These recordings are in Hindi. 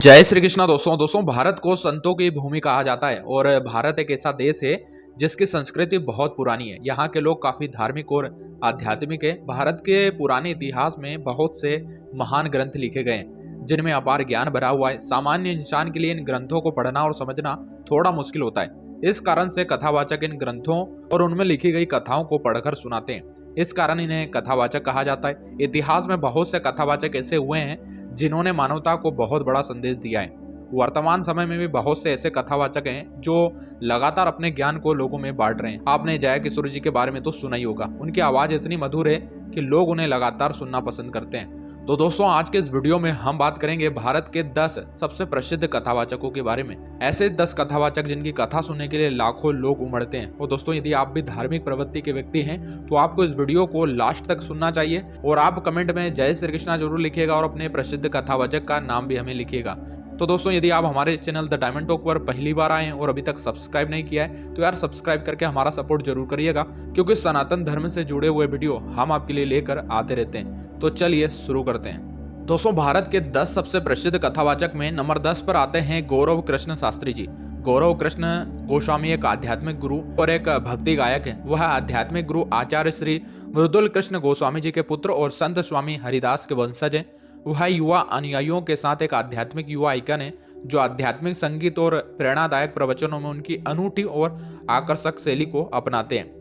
जय श्री कृष्णा दोस्तों भारत को संतों की भूमि कहा जाता है और भारत एक ऐसा देश है जिसकी संस्कृति बहुत पुरानी है। यहाँ के लोग काफी धार्मिक और आध्यात्मिक है। भारत के पुराने इतिहास में बहुत से महान ग्रंथ लिखे गए हैं जिनमें अपार ज्ञान भरा हुआ है। सामान्य इंसान के लिए इन ग्रंथों को पढ़ना और समझना थोड़ा मुश्किल होता है। इस कारण से कथावाचक इन ग्रंथों और उनमें लिखी गई कथाओं को पढ़कर सुनाते हैं। इस कारण इन्हें कथावाचक कहा जाता है। इतिहास में बहुत से कथावाचक ऐसे हुए हैं जिन्होंने मानवता को बहुत बड़ा संदेश दिया है। वर्तमान समय में भी बहुत से ऐसे कथावाचक हैं जो लगातार अपने ज्ञान को लोगों में बांट रहे हैं। आपने जय किशोर जी के बारे में तो सुना ही होगा। उनकी आवाज इतनी मधुर है कि लोग उन्हें लगातार सुनना पसंद करते हैं। तो दोस्तों आज के इस वीडियो में हम बात करेंगे भारत के 10 सबसे प्रसिद्ध कथावाचकों के बारे में। ऐसे 10 कथावाचक जिनकी कथा सुनने के लिए लाखों लोग उमड़ते हैं। और दोस्तों यदि आप भी धार्मिक प्रवृत्ति के व्यक्ति हैं तो आपको इस वीडियो को लास्ट तक सुनना चाहिए और आप कमेंट में जय श्री कृष्णा जरूर लिखिएगा और अपने प्रसिद्ध कथावाचक का नाम भी हमें लिखिएगा। तो दोस्तों यदि आप हमारे चैनल द डायमंड टॉक पर पहली बार आए हैं और अभी तक सब्सक्राइब नहीं किया है तो यार सब्सक्राइब करके हमारा सपोर्ट जरूर करिएगा, क्योंकि सनातन धर्म से जुड़े हुए वीडियो हम आपके लिए लेकर आते रहते हैं। तो चलिए शुरू करते हैं। दोस्तों भारत के 10 सबसे प्रसिद्ध कथावाचक में नंबर 10 पर आते हैं गौरव कृष्ण शास्त्री जी। गौरव कृष्ण गोस्वामी एक आध्यात्मिक गुरु और एक भक्ति गायक है। वह आध्यात्मिक गुरु आचार्य श्री मृदुल कृष्ण गोस्वामी जी के पुत्र और संत स्वामी हरिदास के वंशज हैं। वह युवा अनुयायियों के साथ एक आध्यात्मिक युवा आइकन है जो आध्यात्मिक संगीत और प्रेरणादायक प्रवचनों में उनकी अनूठी और आकर्षक शैली को अपनाते हैं।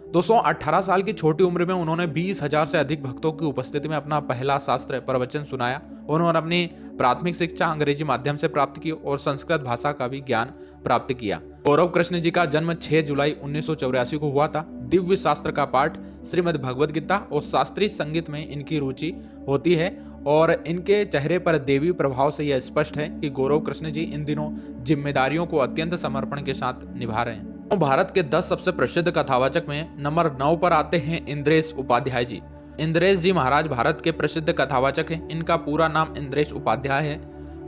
दोस्तों 18 साल की छोटी उम्र में उन्होंने 20,000 से अधिक भक्तों की उपस्थिति में अपना पहला शास्त्र प्रवचन सुनाया। उन्होंने अपनी प्राथमिक शिक्षा अंग्रेजी माध्यम से प्राप्त की और संस्कृत भाषा का भी ज्ञान प्राप्त किया। गौरव कृष्ण जी का जन्म 6 जुलाई 1984 को हुआ था। दिव्य शास्त्र का पाठ, श्रीमद् भगवद गीता और शास्त्रीय संगीत में इनकी रुचि होती है और इनके चेहरे पर देवी प्रभाव से यह स्पष्ट है कि गौरव कृष्ण जी इन दिनों जिम्मेदारियों को अत्यंत समर्पण के साथ निभा रहे हैं। भारत के 10 सबसे प्रसिद्ध कथावाचक में नंबर 9 पर आते हैं इंद्रेश उपाध्याय जी। इंद्रेश जी महाराज भारत के प्रसिद्ध कथावाचक हैं। इनका पूरा नाम इंद्रेश उपाध्याय है।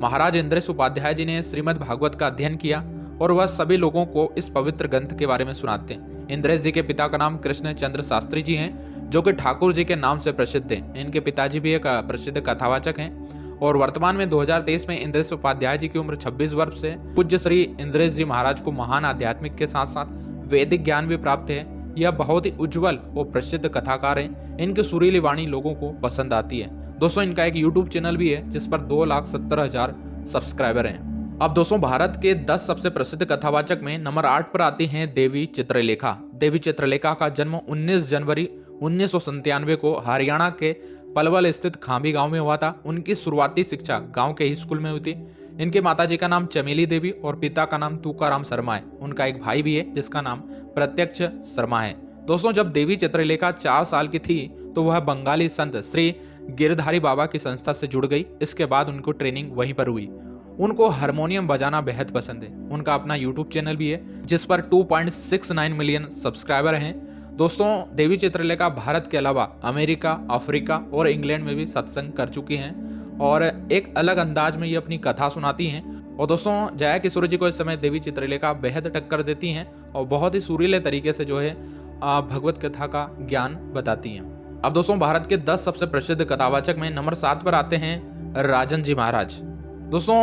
महाराज इंद्रेश उपाध्याय जी ने श्रीमद् भागवत का अध्ययन किया और वह सभी लोगों को इस पवित्र ग्रंथ के बारे में सुनाते हैं। इंद्रेश जी के पिता का नाम कृष्ण चंद्र शास्त्री जी हैं, जो कि ठाकुर जी के नाम से प्रसिद्ध हैं। इनके पिताजी भी एक प्रसिद्ध कथावाचक हैं और वर्तमान में 2023 में इंद्रेश उपाध्याय जी की उम्र 26 वर्ष से पूज्य श्री इंद्रेश जी महाराज को महान आध्यात्मिक के साथ साथ वैदिक ज्ञान भी प्राप्त है। यह बहुत ही उज्जवल और प्रसिद्ध कथाकार हैं। इनकी सुरीली वाणी लोगों को पसंद आती है। दोस्तों इनका एक यूट्यूब चैनल भी है जिस पर 2,70,000 सब्सक्राइबर हैं। अब दोस्तों भारत के 10 सबसे प्रसिद्ध कथावाचक में नंबर 8 पर आती हैं देवी चित्रलेखा। देवी चित्रलेखा का जन्म 19 जनवरी 1997 को हरियाणा के पलवल स्थित खांबी गांव में हुआ था। उनकी शुरुआती शिक्षा गांव के ही स्कूल में हुई थी। इनके माताजी का नाम चमेली देवी और पिता का नाम तुकाराम शर्मा है। उनका एक भाई भी है जिसका नाम प्रत्यक्ष शर्मा है। दोस्तों जब देवी चित्रलेखा 4 साल की थी तो वह बंगाली संत श्री गिरधारी बाबा की संस्था से जुड़ गई। इसके बाद उनको ट्रेनिंग वहीं पर हुई। उनको हारमोनियम बजाना बेहद पसंद है। उनका अपना यूट्यूब चैनल भी है जिस पर 2.69 मिलियन सब्सक्राइबर हैं। दोस्तों देवी चित्रलेखा भारत के अलावा अमेरिका, अफ्रीका और इंग्लैंड में भी सत्संग कर चुकी हैं और एक अलग अंदाज में ये अपनी कथा सुनाती हैं। और दोस्तों जया किशोर जी को इस समय देवी चित्रलेखा बेहद टक्कर देती हैं और बहुत ही सुरीले तरीके से जो है भगवत कथा का ज्ञान बताती हैं। अब दोस्तों भारत के 10 सबसे प्रसिद्ध कथावाचक में नंबर 7 पर आते हैं राजन जी महाराज। दोस्तों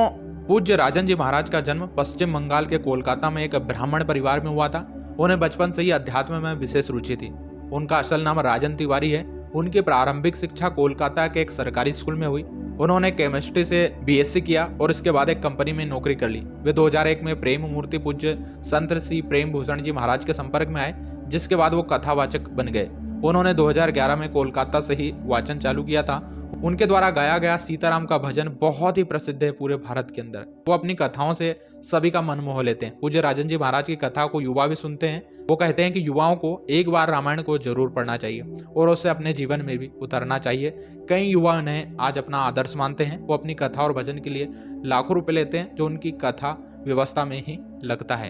पूज्य राजन जी महाराज का जन्म पश्चिम बंगाल के कोलकाता में एक ब्राह्मण परिवार में हुआ था। उन्हें बचपन से ही अध्यात्म में विशेष रुचि थी। उनका असल नाम राजन तिवारी है। उनकी प्रारंभिक शिक्षा कोलकाता के एक सरकारी स्कूल में हुई। उन्होंने केमिस्ट्री से बीएससी किया और इसके बाद एक कंपनी में नौकरी कर ली। वे 2001 में प्रेम मूर्ति पूज्य संत श्री प्रेम भूषण जी महाराज के संपर्क में आए, जिसके बाद वो कथावाचक बन गए। उन्होंने 2011 में कोलकाता से ही वाचन चालू किया था। उनके द्वारा गाया गया सीताराम का भजन बहुत ही प्रसिद्ध है पूरे भारत के अंदर। वो अपनी कथाओं से सभी का मन मोह लेते हैं। पूज्य राजन जी महाराज की कथा को युवा भी सुनते हैं। वो कहते हैं कि युवाओं को एक बार रामायण को जरूर पढ़ना चाहिए और उसे अपने जीवन में भी उतारना चाहिए। कई युवा उन्हें आज अपना आदर्श मानते हैं। वो अपनी कथा और भजन के लिए लाखों रुपए लेते हैं जो उनकी कथा व्यवस्था में ही लगता है।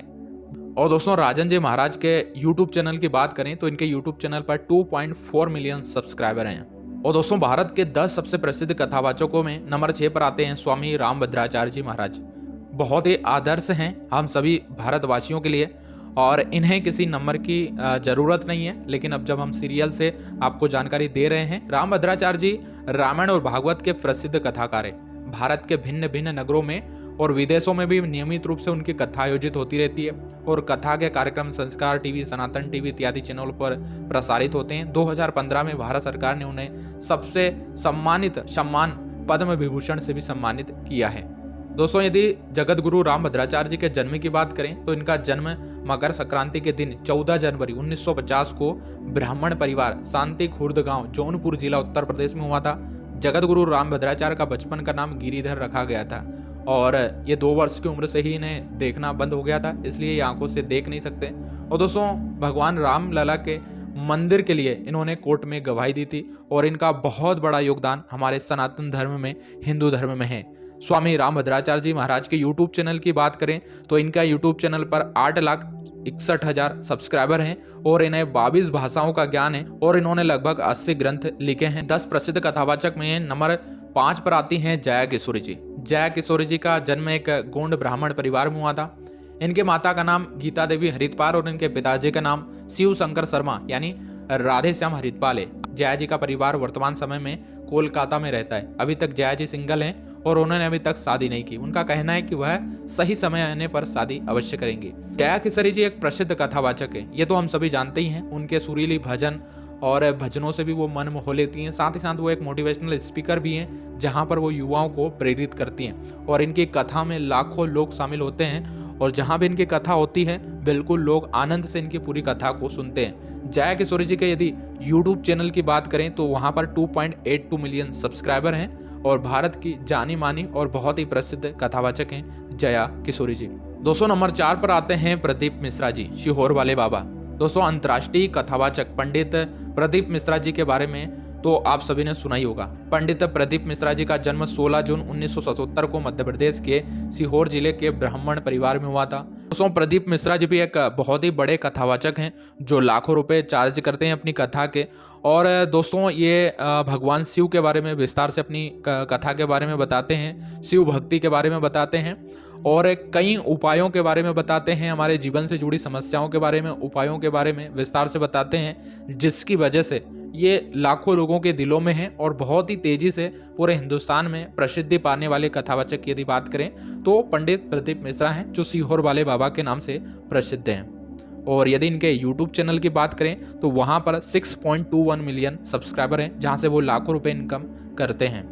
और दोस्तों राजन जी महाराज के यूट्यूब चैनल की बात करें तो इनके यूट्यूब चैनल पर 2.4 मिलियन सब्सक्राइबर हैं। और दोस्तों भारत के 10 सबसे प्रसिद्ध कथावाचकों में नंबर 6 पर आते हैं स्वामी रामभद्राचार्य जी महाराज। बहुत ही आदर्श हैं हम सभी भारतवासियों के लिए और इन्हें किसी नंबर की जरूरत नहीं है। लेकिन अब जब हम सीरियल से आपको जानकारी दे रहे हैं, रामभद्राचार्य जी रामायण और भागवत के प्रसिद्ध कथाकार हैं। भारत के भिन्न भिन्न नगरों में और विदेशों में भी नियमित रूप से उनकी कथा आयोजित होती रहती है और कथा के कार्यक्रम संस्कार टीवी, सनातन टीवी इत्यादि चैनलों पर प्रसारित होते हैं। 2015 में भारत सरकार ने उन्हें सबसे सम्मान पद्म विभूषण से भी सम्मानित किया है। दोस्तों, यदि जगत गुरु रामभद्राचार्य जी के जन्म की बात करें तो इनका जन्म मकर संक्रांति के दिन 14 जनवरी 1950 को ब्राह्मण परिवार शांति खुर्द गांव जौनपुर जिला उत्तर प्रदेश में हुआ था। जगत गुरु रामभद्राचार्य का बचपन का नाम गिरिधर रखा गया था और ये 2 वर्ष की उम्र से ही इन्हें देखना बंद हो गया था, इसलिए ये आंखों से देख नहीं सकते। और दोस्तों, भगवान राम लला के मंदिर के लिए इन्होंने कोर्ट में गवाही दी थी और इनका बहुत बड़ा योगदान हमारे सनातन धर्म में, हिंदू धर्म में है। स्वामी रामभद्राचार्य जी महाराज के यूट्यूब चैनल की बात करें तो इनका यूट्यूब चैनल पर 8,61,000 सब्सक्राइबर हैं और इन्हें 22 भाषाओं का ज्ञान है और इन्होंने लगभग 80 ग्रंथ लिखे हैं। 10 प्रसिद्ध कथावाचक में नंबर 5 पर आती हैं जया किशोरी जी। जया किशोरी जी का जन्म एक गोंड ब्राह्मण परिवार में हुआ था। इनके माता का नाम गीता देवी हरितपाल और इनके पिताजी का नाम शिव शंकर शर्मा यानी राधे श्याम हरितपाल है। जया जी का परिवार वर्तमान समय में कोलकाता में रहता है। अभी तक जया जी सिंगल हैं और उन्होंने अभी तक शादी नहीं की। उनका कहना है कि वह सही समय आने पर शादी अवश्य करेंगे। जया किशोरी जी एक प्रसिद्ध कथावाचक है, ये तो हम सभी जानते ही हैं। उनके सुरीली भजन और भजनों से भी वो मन मोह लेती हैं। साथ ही साथ वो एक मोटिवेशनल स्पीकर भी हैं, जहां पर वो युवाओं को प्रेरित करती हैं और इनकी कथा में लाखों लोग शामिल होते हैं और जहां भी इनकी कथा होती है बिल्कुल लोग आनंद से इनकी पूरी कथा को सुनते हैं। जया किशोरी जी के यदि यूट्यूब चैनल की बात करें तो वहां पर 2.82 मिलियन सब्सक्राइबर हैं और भारत की जानी मानी और बहुत ही प्रसिद्ध कथावाचक हैं जया किशोरी जी। दोस्तों, नंबर 4 पर आते हैं प्रदीप मिश्रा जी, सीहोर वाले बाबा। दोस्तों, अंतर्राष्ट्रीय कथावाचक पंडित प्रदीप मिश्रा जी के बारे में तो आप सभी ने सुना ही होगा। पंडित प्रदीप मिश्रा जी का जन्म 16 जून 1977 को मध्य प्रदेश के सीहोर जिले के ब्राह्मण परिवार में हुआ था। दोस्तों, प्रदीप मिश्रा जी भी एक बहुत ही बड़े कथावाचक हैं जो लाखों रुपए चार्ज करते हैं अपनी कथा के। और दोस्तों, ये भगवान शिव के बारे में विस्तार से अपनी कथा के बारे में बताते हैं, शिव भक्ति के बारे में बताते हैं और कई उपायों के बारे में बताते हैं, हमारे जीवन से जुड़ी समस्याओं के बारे में, उपायों के बारे में विस्तार से बताते हैं, जिसकी वजह से ये लाखों लोगों के दिलों में है और बहुत ही तेजी से पूरे हिंदुस्तान में प्रसिद्धि पाने वाले कथावाचक की यदि बात करें तो पंडित प्रदीप मिश्रा हैं, जो सीहोर वाले बाबा के नाम से प्रसिद्ध हैं। और यदि इनके यूट्यूब चैनल की बात करें तो वहां पर 6.21 मिलियन सब्सक्राइबर हैं, जहां से वो लाखों रुपए इनकम करते हैं।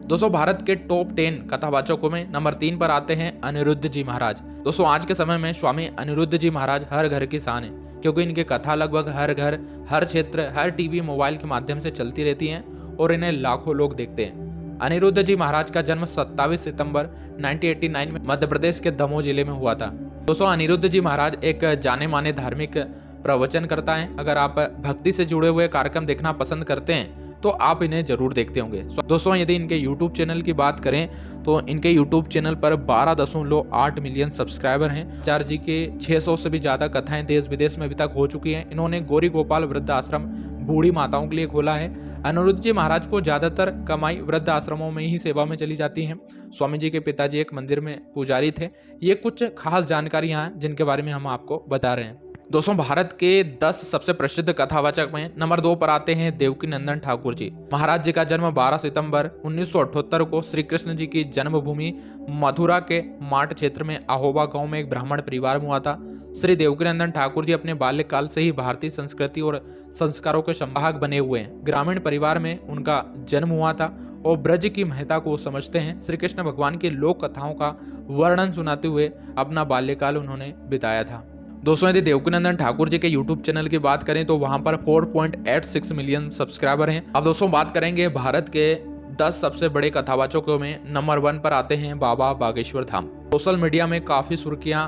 दोस्तों, भारत के टॉप 10 कथावाचकों में नंबर 3 पर आते हैं अनिरुद्ध जी महाराज। दोस्तों, आज के समय में स्वामी अनिरुद्ध जी महाराज हर घर की शान है, क्योंकि इनकी कथा लगभग हर घर, हर क्षेत्र, हर टीवी, मोबाइल के माध्यम से चलती रहती हैं और इन्हें लाखों लोग देखते हैं। अनिरुद्ध जी महाराज का जन्म 27 सितंबर 1989 में मध्य प्रदेश के दमोह जिले में हुआ था। दोस्तों, अनिरुद्ध जी महाराज एक जाने माने धार्मिक प्रवचन करता है। अगर आप भक्ति से जुड़े हुए कार्यक्रम देखना पसंद करते हैं तो आप इन्हें जरूर देखते होंगे। दोस्तों, यदि इनके YouTube चैनल की बात करें तो इनके YouTube चैनल पर 12.8 मिलियन सब्सक्राइबर हैं। आचार्य जी के 600 से भी ज्यादा कथाएं देश विदेश में अभी तक हो चुकी हैं। इन्होंने गौरी गोपाल वृद्ध आश्रम बूढ़ी माताओं के लिए खोला है। अनिरुद्ध जी महाराज को ज्यादातर कमाई वृद्ध आश्रमों में ही सेवा में चली जाती है। स्वामी जी के पिताजी एक मंदिर में पुजारी थे। ये कुछ खास जानकारियां हैं जिनके बारे में हम आपको बता रहे हैं। दोस्तों, भारत के 10 सबसे प्रसिद्ध कथावाचक में नंबर 2 पर आते हैं देवकी नंदन ठाकुर जी। महाराज जी का जन्म 12 सितंबर 1978 को श्री कृष्ण जी की जन्मभूमि मथुरा के माट क्षेत्र में आहोबा गांव में एक ब्राह्मण परिवार में हुआ था। श्री देवकी नंदन ठाकुर जी अपने बाल्यकाल से ही भारतीय संस्कृति और संस्कारों के संवाहक बने हुए हैं। ग्रामीण परिवार में उनका जन्म हुआ था और ब्रज की महत्ता को समझते हैं। श्री कृष्ण भगवान की लोक कथाओं का वर्णन सुनाते हुए अपना बाल्यकाल उन्होंने बिताया था। दोस्तों, यदि देवकीनंदन ठाकुर जी के YouTube चैनल की बात करें तो वहां पर 4.86 मिलियन सब्सक्राइबर हैं। अब दोस्तों, बात करेंगे भारत के 10 सबसे बड़े कथावाचकों में नंबर 1 पर आते हैं बाबा बागेश्वर धाम। सोशल मीडिया में काफी सुर्खियां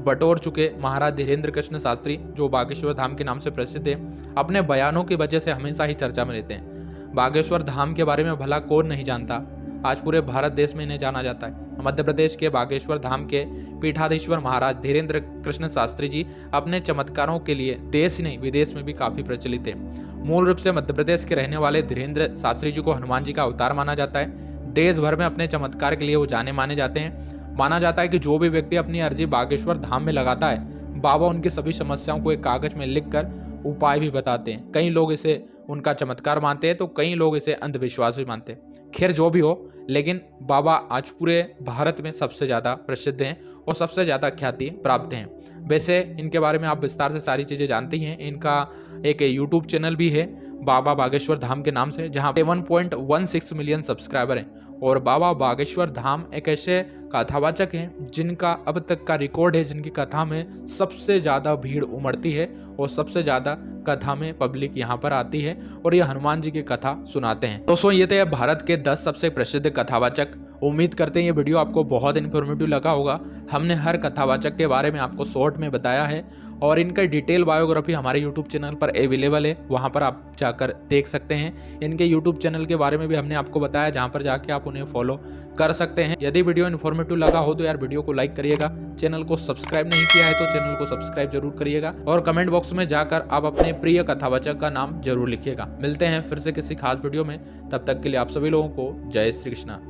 बटोर चुके महाराज धीरेन्द्र कृष्ण शास्त्री, जो बागेश्वर धाम के नाम से प्रसिद्ध है, अपने बयानों की वजह से हमेशा ही चर्चा में रहते हैं। बागेश्वर धाम के बारे में भला कौन नहीं जानता, आज पूरे भारत देश में इन्हें जाना जाता है। मध्य प्रदेश के बागेश्वर धाम के पीठाधीश्वर महाराज धीरेन्द्र कृष्ण शास्त्री जी अपने चमत्कारों के लिए देश ही नहीं विदेश में भी काफी प्रचलित है। मूल रूप से मध्य प्रदेश के रहने वाले धीरेन्द्र शास्त्री जी को हनुमान जी का अवतार माना जाता है। देश भर में अपने चमत्कार के लिए वो जाने माने जाते हैं। माना जाता है कि जो भी व्यक्ति अपनी अर्जी बागेश्वर धाम में लगाता है, बाबा उनकी सभी समस्याओं को एक कागज में लिखकर उपाय भी बताते हैं। कई लोग इसे उनका चमत्कार मानते हैं तो कई लोग इसे अंधविश्वास भी मानते हैं। खैर जो भी हो, लेकिन बाबा आज पूरे भारत में सबसे ज़्यादा प्रसिद्ध हैं और सबसे ज़्यादा ख्याति प्राप्त हैं। वैसे इनके बारे में आप विस्तार से सारी चीज़ें जानते ही हैं। इनका एक यूट्यूब चैनल भी है बाबा बागेश्वर धाम के नाम से, जहां 7.16 मिलियन सब्सक्राइबर हैं। और बाबा बागेश्वर धाम एक ऐसे कथावाचक हैं जिनका अब तक का रिकॉर्ड है, जिनकी कथा में सबसे ज़्यादा भीड़ उमड़ती है और सबसे ज़्यादा कथा में पब्लिक यहाँ पर आती है और ये हनुमान जी की कथा सुनाते हैं। दोस्तों ये थे भारत के 10 सबसे प्रसिद्ध कथावाचक। उम्मीद करते हैं ये वीडियो आपको बहुत इन्फॉर्मेटिव लगा होगा। हमने हर कथावाचक के बारे में आपको शॉर्ट में बताया है और इनका डिटेल बायोग्राफी हमारे यूट्यूब चैनल पर अवेलेबल है, वहाँ पर आप जाकर देख सकते हैं। इनके यूट्यूब चैनल के बारे में भी हमने आपको बताया, जहाँ पर जाके आप उन्हें फॉलो कर सकते हैं। यदि वीडियो इन्फॉर्मेटिव लगा हो तो यार वीडियो को लाइक करिएगा, चैनल को सब्सक्राइब नहीं किया है तो चैनल को सब्सक्राइब जरूर करिएगा और कमेंट बॉक्स में जाकर आप अपने प्रिय कथावाचक का नाम जरूर लिखिएगा। मिलते हैं फिर से किसी खास वीडियो में, तब तक के लिए आप सभी लोगों को जय श्री कृष्णा।